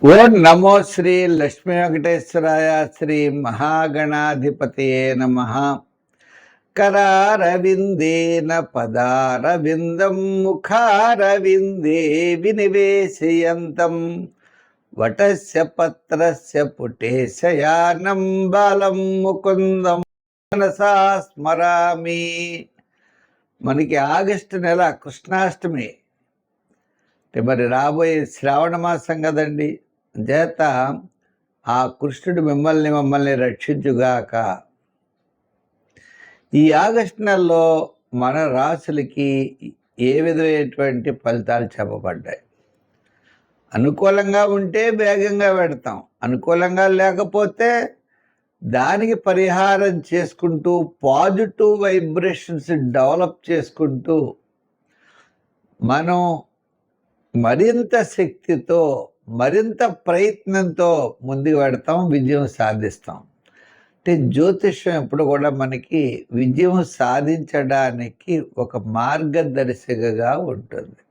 ఓం నమో శ్రీ లక్ష్మీ వెంకటేశ్వరాయ శ్రీ మహాగణాధిపతయే నమః. కరారవిందేన పదారవిందం ముఖారవిందే వినివేశయంతం వటస్య పత్రస్య పుటేశయానం బాలం ముకుందం మనసా స్మరామి. మనకి ఆగస్టు నెల కృష్ణాష్టమి, మరి రాబోయే శ్రావణ మాసం కదండి. చేత ఆ కృష్ణుడు మమ్మల్ని రక్షించుగాక. ఈ ఆగస్టు నెలలో మన రాశులకి ఏ విధమైనటువంటి ఫలితాలు చెప్పబడ్డాయి? అనుకూలంగా ఉంటే వేగంగా పెడతాం, అనుకూలంగా లేకపోతే దానికి పరిహారం చేసుకుంటూ పాజిటివ్ వైబ్రేషన్స్ డెవలప్ చేసుకుంటూ మనం మరింత శక్తితో మరింత ప్రయత్నంతో ముందుకు పెడతాం, విజయం సాధిస్తాం. అంటే జ్యోతిష్యం ఎప్పుడు కూడా మనకి విజయం సాధించడానికి ఒక మార్గదర్శకగా ఉంటుంది.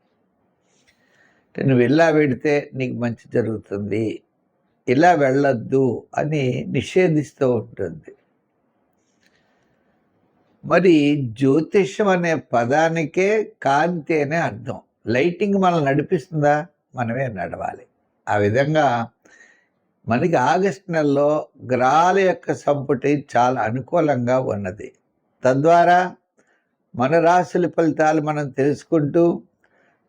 అంటే నువ్వు ఇలా పెడితే నీకు మంచి జరుగుతుంది, ఇలా వెళ్ళొద్దు అని నిషేధిస్తూ ఉంటుంది. మరి జ్యోతిష్యం అనే పదానికే కాంతి అనే అర్థం. లైటింగ్ మనల్ని నడిపిస్తుందా? మనమే నడవాలి. ఆ విధంగా మనకి ఆగస్టు నెలలో గ్రహాల యొక్క సంపుటి చాలా అనుకూలంగా ఉన్నది. తద్వారా మన రాశుల ఫలితాలు మనం తెలుసుకుంటూ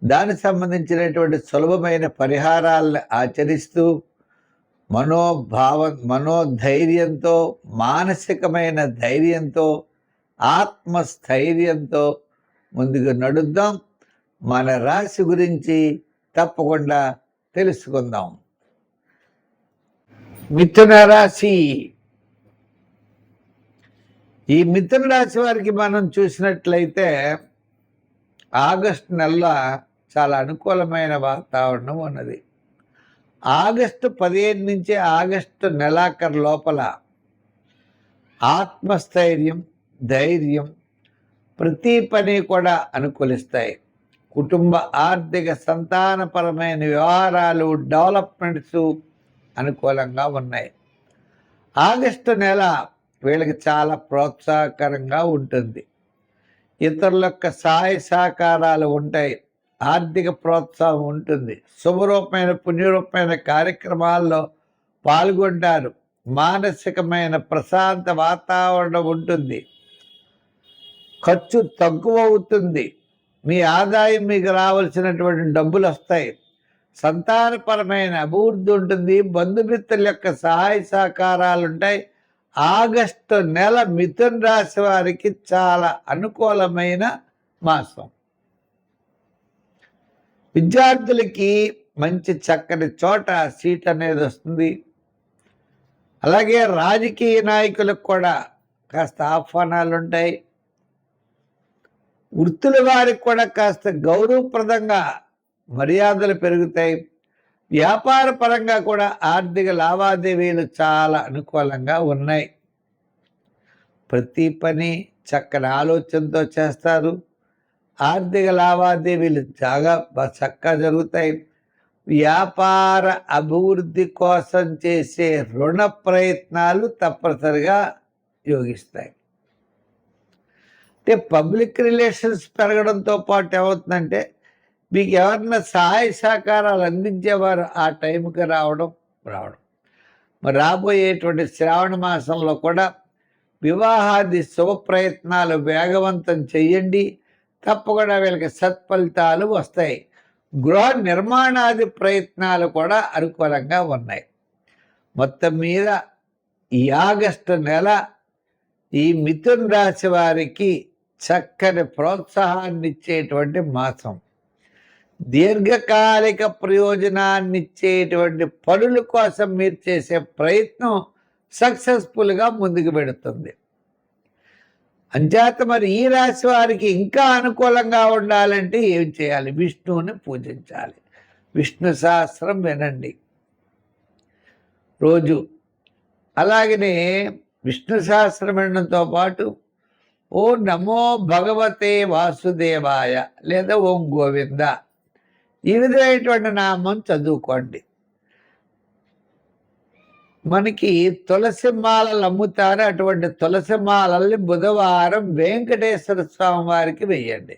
దానికి సంబంధించినటువంటి సులభమైన పరిహారాలను ఆచరిస్తూ మనోధైర్యంతో, మానసికమైన ధైర్యంతో, ఆత్మస్థైర్యంతో ముందుకు నడుద్దాం. మన రాశి గురించి తప్పకుండా తెలుసుకుందాం. మిథున రాశి. ఈ మిథున రాశి వారికి మనం చూసినట్లయితే ఆగస్టు నెలలో చాలా అనుకూలమైన వాతావరణం ఉన్నది. ఆగస్టు 15 నుంచి ఆగస్టు నెలాఖరు లోపల ఆత్మస్థైర్యం, ధైర్యం, ప్రతి పని కూడా అనుకూలిస్తాయి. కుటుంబ, ఆర్థిక, సంతానపరమైన వ్యవహారాలు, డెవలప్మెంట్స్ అనుకూలంగా ఉన్నాయి. ఆగస్టు నెల వీళ్ళకి చాలా ప్రోత్సాహకరంగా ఉంటుంది. ఇతరుల యొక్క సహాయ సహకారాలు ఉంటాయి, ఆర్థిక ప్రోత్సాహం ఉంటుంది, శుభరూపమైన పుణ్యరూపమైన కార్యక్రమాల్లో పాల్గొంటారు, మానసికమైన ప్రశాంత వాతావరణం ఉంటుంది, ఖర్చు తక్కువ అవుతుంది, మీ ఆదాయం మీకు రావాల్సినటువంటి డబ్బులు వస్తాయి, సంతానపరమైన అభివృద్ధి ఉంటుంది, బంధుమిత్రుల యొక్క సహాయ సహకారాలు ఉంటాయి. ఆగస్టు నెల మిథున రాశి వారికి చాలా అనుకూలమైన మాసం. విద్యార్థులకి మంచి చక్కని చోట సీట్ అనేది వస్తుంది. అలాగే రాజకీయ నాయకులకు కూడా కాస్త ఆహ్వానాలు ఉంటాయి. వృత్తుల వారికి కూడా కాస్త గౌరవప్రదంగా మర్యాదలు పెరుగుతాయి. వ్యాపార పరంగా కూడా ఆర్థిక లావాదేవీలు చాలా అనుకూలంగా ఉన్నాయి. ప్రతి పని చక్కని ఆలోచనతో చేస్తారు. ఆర్థిక లావాదేవీలు చక్కగా జరుగుతాయి. వ్యాపార అభివృద్ధి కోసం చేసే రుణ ప్రయత్నాలు తప్పనిసరిగా యోగిస్తాయి. అంటే పబ్లిక్ రిలేషన్స్ పెరగడంతో పాటు ఏమవుతుందంటే మీకు ఎవరన్నా సహాయ సహకారాలు అందించేవారు ఆ టైంకి రావడం. మరి రాబోయేటువంటి శ్రావణ మాసంలో కూడా వివాహాది శుభ ప్రయత్నాలు వేగవంతం చెయ్యండి. తప్పకుండా వీళ్ళకి సత్ఫలితాలు వస్తాయి. గృహ నిర్మాణాది ప్రయత్నాలు కూడా అనుకూలంగా ఉన్నాయి. మొత్తం మీద ఈ ఆగస్టు నెల ఈ మిథున రాశి వారికి చక్కని ప్రోత్సాహాన్ని ఇచ్చేటువంటి మాసం. దీర్ఘకాలిక ప్రయోజనాన్ని ఇచ్చేటువంటి పనుల కోసం మీరు చేసే ప్రయత్నం సక్సెస్ఫుల్గా ముందుకు పెడుతుంది. అంచేత మరి ఈ రాశి వారికి ఇంకా అనుకూలంగా ఉండాలంటే ఏం చేయాలి? విష్ణువుని పూజించాలి. విష్ణు సహస్రం వినండి రోజు. అలాగనే విష్ణు సహస్రం వినడంతో పాటు ఓ నమో భగవతే వాసుదేవాయ లేదా ఓం గోవింద ఈ విధమైనటువంటి నామం చదువుకోండి. మనకి తులసి మాలలు అమ్ముతారు. అటువంటి తులసి మాలల్ని బుధవారం వెంకటేశ్వర స్వామి వారికి వెయ్యండి.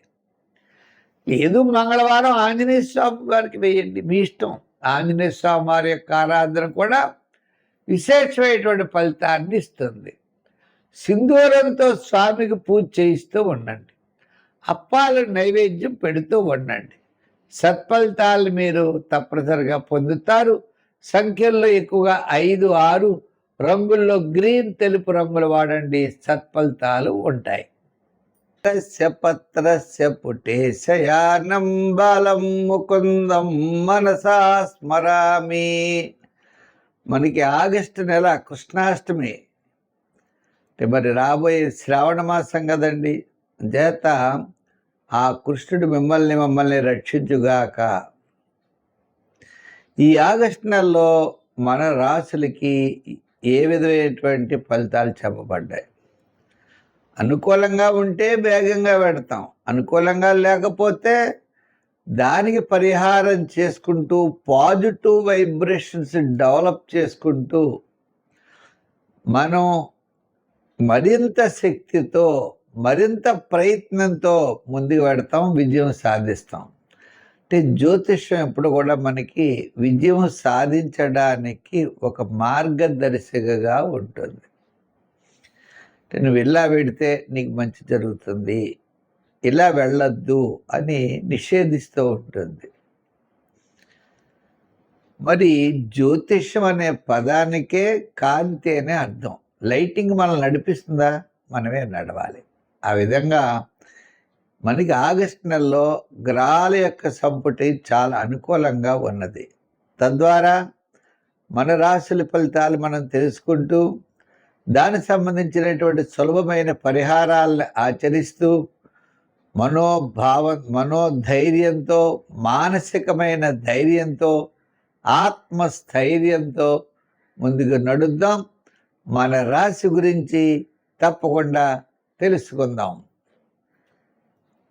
లేదు మంగళవారం ఆంజనేయ స్వామి వారికి వెయ్యండి, మీ ఇష్టం. ఆంజనేయ స్వామి వారి యొక్క ఆరాధన కూడా విశేషమైనటువంటి ఫలితాన్ని ఇస్తుంది. సింధూరంతో స్వామికి పూజ చేయిస్తూ ఉండండి. అప్పాలు నైవేద్యం పెడుతూ ఉండండి. సత్ఫలితాలు మీరు తప్పనిసరిగా పొందుతారు. సంఖ్యల్లో ఎక్కువగా 5, 6 రంగుల్లో గ్రీన్, తెలుపు రంగులు వాడండి, సత్ఫలితాలు ఉంటాయి. పత్రస్య పుటేశయానం బాలం ముకుందం మనసా స్మరామి. మనకి ఆగస్టు నెల కృష్ణాష్టమి, మరి రాబోయే శ్రావణ మాసం కదండి. చేత ఆ కృష్ణుడు మమ్మల్ని రక్షించుగాక. ఈ ఆగస్టు నెలలో మన రాశులకి ఏ విధమైనటువంటి ఫలితాలు చెప్పబడ్డాయి? అనుకూలంగా ఉంటే వేగంగా పెడతాం, అనుకూలంగా లేకపోతే దానికి పరిహారం చేసుకుంటూ పాజిటివ్ వైబ్రేషన్స్ డెవలప్ చేసుకుంటూ మనం మరింత శక్తితో, మరింత ప్రయత్నంతో ముందుకు పెడతాం, విజయం సాధిస్తాం. అంటే జ్యోతిష్యం ఎప్పుడు కూడా మనకి విజయం సాధించడానికి ఒక మార్గదర్శికగా ఉంటుంది. నువ్వు ఇలా వెడితే నీకు మంచి జరుగుతుంది, ఇలా వెళ్ళొద్దు అని నిషేధిస్తూ ఉంటుంది. మరి జ్యోతిష్యం అనే పదానికే కాంతి అనే అర్థం. లైటింగ్ మనల్ని నడిపిస్తుందా? మనమే నడవాలి. ఆ విధంగా మనకి ఆగస్టు నెలలో గ్రహాల యొక్క సంపుటి చాలా అనుకూలంగా ఉన్నది. తద్వారా మన రాశుల ఫలితాలు మనం తెలుసుకుంటూ దానికి సంబంధించినటువంటి సులభమైన పరిహారాలను ఆచరిస్తూ మనోధైర్యంతో, మానసికమైన ధైర్యంతో, ఆత్మస్థైర్యంతో ముందుకు నడుద్దాం. మన రాశి గురించి తప్పకుండా తెలుసుకుందాం.